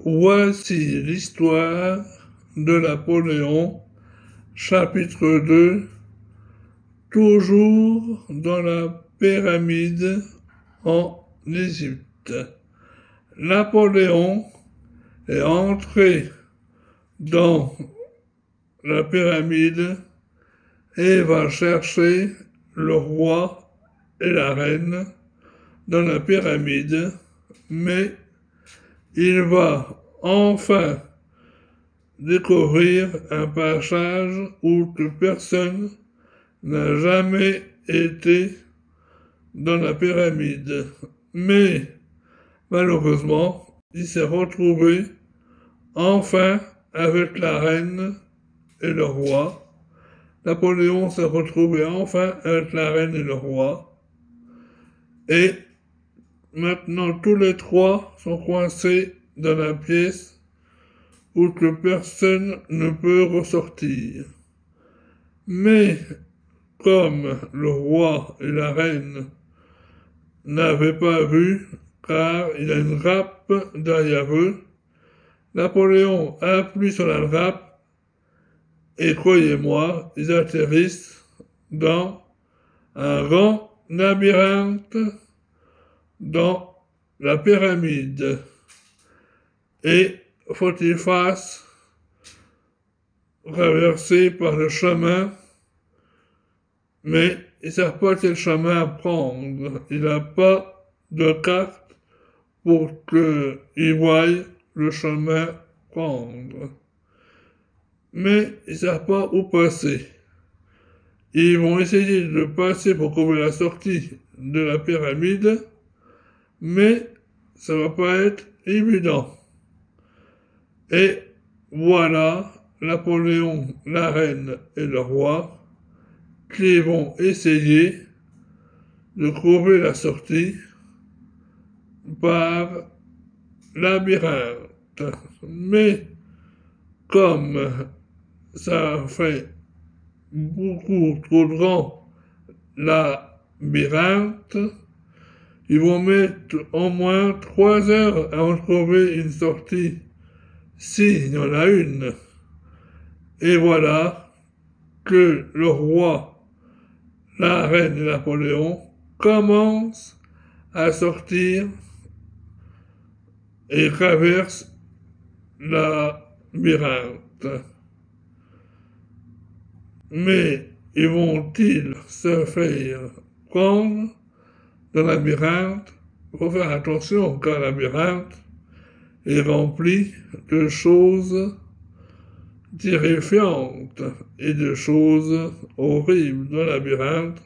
Voici l'histoire de Napoléon, chapitre 2, toujours dans la pyramide en Égypte. Napoléon est entré dans la pyramide et va chercher le roi et la reine dans la pyramide, mais il va enfin découvrir un passage où personne n'a jamais été dans la pyramide. Mais malheureusement, il s'est retrouvé enfin avec la reine et le roi. Napoléon s'est retrouvé enfin avec la reine et le roi. Et maintenant, tous les trois sont coincés dans la pièce où personne ne peut ressortir. Mais comme le roi et la reine n'avaient pas vu, car il y a une râpe derrière eux, Napoléon appuie sur la râpe et croyez-moi, ils atterrissent dans un grand labyrinthe dans la pyramide. Et faut qu'ils fassent traverser par le chemin, mais ils ne savent pas quel chemin prendre. Il n'a pas de carte pour qu'ils voient le chemin prendre. Mais ils ne savent pas où passer. Ils vont essayer de passer pour trouver la sortie de la pyramide, mais ça va pas être évident. Et voilà Napoléon, la reine et le roi qui vont essayer de trouver la sortie par labyrinthe. Mais comme ça fait beaucoup trop grand labyrinthe, ils vont mettre au moins 3 heures à en trouver une sortie, s'il y en a une. Et voilà que le roi, la reine et Napoléon commencent à sortir et traversent la labyrinthe. Mais ils vont-ils se faire prendre dans le labyrinthe? Il faut faire attention car le labyrinthe est rempli de choses terrifiantes et de choses horribles. Dans le labyrinthe,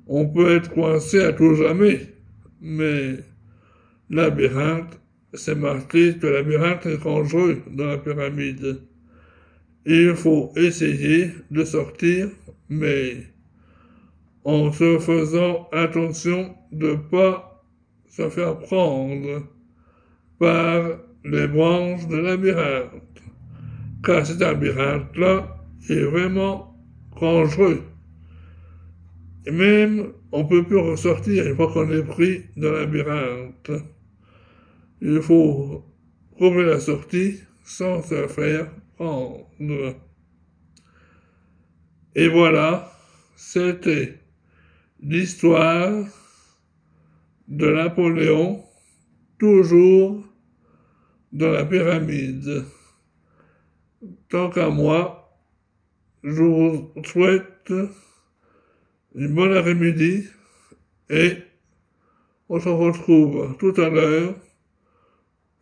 on peut être coincé à tout jamais, mais labyrinthe, c'est marqué que le labyrinthe est dangereux dans la pyramide. Il faut essayer de sortir, mais en se faisant attention de ne pas se faire prendre par les branches de labyrinthe. Car cet labyrinthe-là est vraiment dangereux. Et même, on ne peut plus ressortir une fois qu'on est pris dans le labyrinthe. Il faut trouver la sortie sans se faire prendre. Et voilà, c'était l'histoire de Napoléon, toujours dans la pyramide. Tant qu'à moi, je vous souhaite une bonne après-midi et on se retrouve tout à l'heure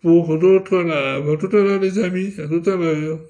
pour d'autres lives. À tout à l'heure les amis, à tout à l'heure.